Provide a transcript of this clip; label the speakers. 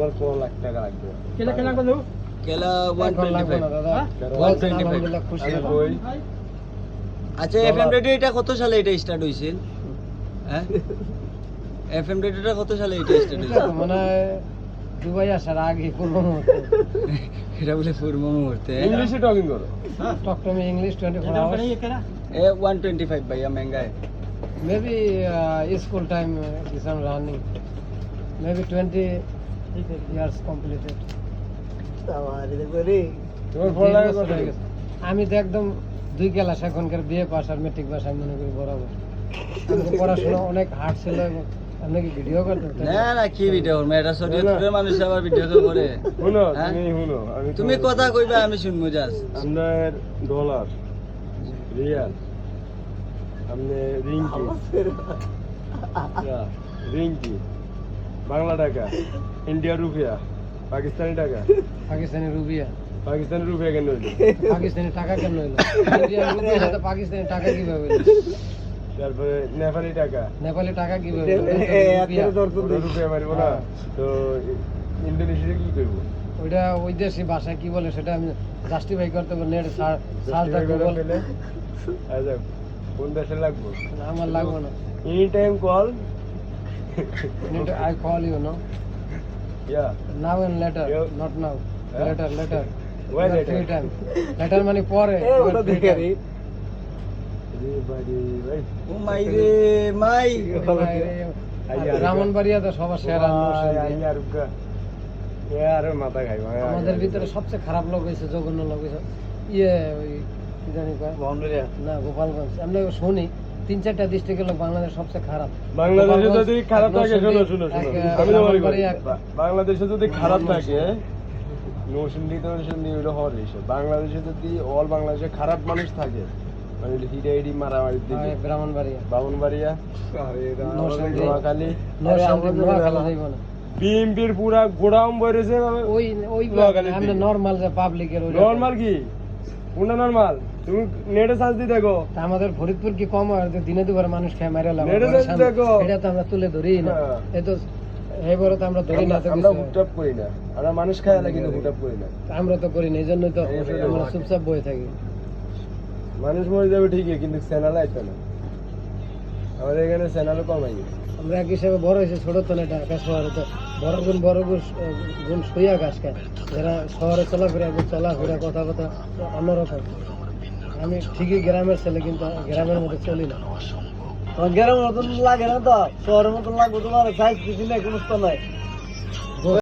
Speaker 1: আমার 4 লাখ টাকা লাগবে।
Speaker 2: কেলা কেলা কত
Speaker 3: কেলা
Speaker 4: এখন লাগবে না
Speaker 3: 125
Speaker 4: দাদা
Speaker 3: 125
Speaker 4: আলহামদুলিল্লাহ খুশি
Speaker 1: আমি
Speaker 4: হলাম।
Speaker 1: কই
Speaker 3: আচ্ছা এফএম রেডিও এটা কত সালে এটা স্টার্ট হইছিল হ্যাঁ এফএম রেডিওটা কত সালে এটা স্টার্ট
Speaker 4: এটা
Speaker 3: হইছিল
Speaker 4: তো মানে দুবাই আসার আগে পূর্ব মুহূর্তে
Speaker 3: এটা বলে পূর্ব মুহূর্তে
Speaker 1: ইংলিশে টকিং করো।
Speaker 4: Talk to me English 24 hours
Speaker 2: ये केला
Speaker 3: ए 125 भैया महंगा है
Speaker 4: maybe school time is on running maybe 20 years completed
Speaker 1: তোমার ফোন লাগে কত?
Speaker 4: আমি তো একদম 2 ক্লাস এখনকার বিএ পাস আর মেট্রিক পাস আমি মনে করি বরাবর আমি তো পড়াশোনা অনেক হার্ড ছিল এবং আপনি কি ভিডিও করতে
Speaker 3: না না কি ভিডিও মেটা শরীয়তের মানুষ আবার ভিডিও করে
Speaker 1: শুনো
Speaker 3: হ্যাঁ?
Speaker 1: তুমি শুনো আমি
Speaker 3: তুমি কথা কইবা আমি শুনবো জাস্ট
Speaker 1: আমাদের ডলার রিয়াল हमने रिंकी रिंकी बांग्ला टाका इंडिया रुपया पाकिस्तानी टाका
Speaker 4: পাকিস্তানি রুপিয়া
Speaker 1: पाकिस्तानी रुपया কেন হইলো
Speaker 4: পাকিস্তানি টাকা কেন হইলো ইন্ডিয়ান রুপিয়া সাথে পাকিস্তানি টাকা কিভাবে হইলো
Speaker 1: তারপরে নেপালি টাকা
Speaker 4: নেপালি টাকা কিভাবে হইলো
Speaker 1: ওটা রুপয়া মারিব না তো ইন্দোনেশিয়া কি করব
Speaker 4: ওইটা ওই দেশি ভাষায় কি বলে সেটা আমি জাস্টিফাই করতে পারবো নেট সার্চ গুগল
Speaker 1: আচ্ছা কোন দেশে লাগবে
Speaker 4: আমার লাগবে না
Speaker 1: any time call
Speaker 4: I call you know
Speaker 1: yeah
Speaker 4: now and later
Speaker 1: Yeah.
Speaker 4: Not now
Speaker 1: Huh?
Speaker 4: Later
Speaker 1: Why later?
Speaker 4: Free time later মানে পরে
Speaker 1: ভাই
Speaker 3: ও মাই রে মাই
Speaker 4: ব্রাহ্মণবাড়িয়া তো সবার সেরা
Speaker 1: আইয়া রুকা ইয়ার মাথা খাই ভাই
Speaker 4: আমাদের ভিতরে সবচেয়ে খারাপ লোক হয়েছে জঘন্য লোক হয়েছে ইয়ে ওই কি জানি কয় না গোপালগঞ্জ আমরা শুনি 3-4টা ডিস্ট্রিক্টের লোক বাংলাদেশ সবচেয়ে খারাপ
Speaker 1: বাংলাদেশে যদি খারাপ থাকে শোনো শোনো শোনো আমি তোমার
Speaker 4: ব্রাহ্মণবাড়িয়া
Speaker 1: বাংলাদেশে যদি খারাপ থাকে নৌসিন্দি তো নৌসিন্দি ওটা হওয়ার বিষয় বাংলাদেশে যদি অল বাংলাদেশে খারাপ মানুষ থাকে মানে হিডাইডি মারামারি দিকে
Speaker 4: ব্রাহ্মণবাড়িয়া
Speaker 1: বাবনবাড়িয়া
Speaker 4: নরসিংদী।
Speaker 1: নোয়াখালী
Speaker 4: নোয়াখালী যাইব না
Speaker 1: বিএমপির পুরা গোডাউন বইরেছে
Speaker 4: ওই ওই
Speaker 1: নোয়াখালীতে।
Speaker 4: আমরা নরমাল যে পাবলিকের ওই
Speaker 1: নরমাল কি কোনটা নরমাল তুমি নেটে সার্চ দিয়ে দেখো
Speaker 4: তা আমাদের ফরিদপুর কি কম হয় যে দিনে দুবার মানুষ খেয়ে মারা লাগে
Speaker 1: মেরে দেখো।
Speaker 4: এটা তো আমরা তুলে ধরি না
Speaker 1: হ্যাঁ।
Speaker 4: এই তো এইবারে তো আমরা ধরি না তো
Speaker 1: আমরা
Speaker 4: কিছু।
Speaker 1: হুটআপ করি না আমরা মানুষ খায় না কিন্তু হুটআপ করি না
Speaker 4: আমরা তো করি না এই জন্যই তো আমরা চুপচাপ বয়ে থাকি
Speaker 1: মানুষ মরে যাবে ঠিকই কিন্তু চ্যানেল আইতো না আমাদের এখানে চ্যানেলও কমাই
Speaker 4: আমরা এক হিসাবে বড় হয়েছে ছোট তো না ঢাকা শহরে তো বড় গুণ শুইয়া ঘাস খায় যারা শহরে চলাফেরা চলাফেরা কথা অন্যরকম আমি ঠিকই গ্রামের ছেলে কিন্তু গ্রামের মধ্যে চলি না
Speaker 2: গ্রামের মতন লাগে না তো শহরের মতন লাগবে তোমার সাইজ কিছু নাই কোনো তো নাই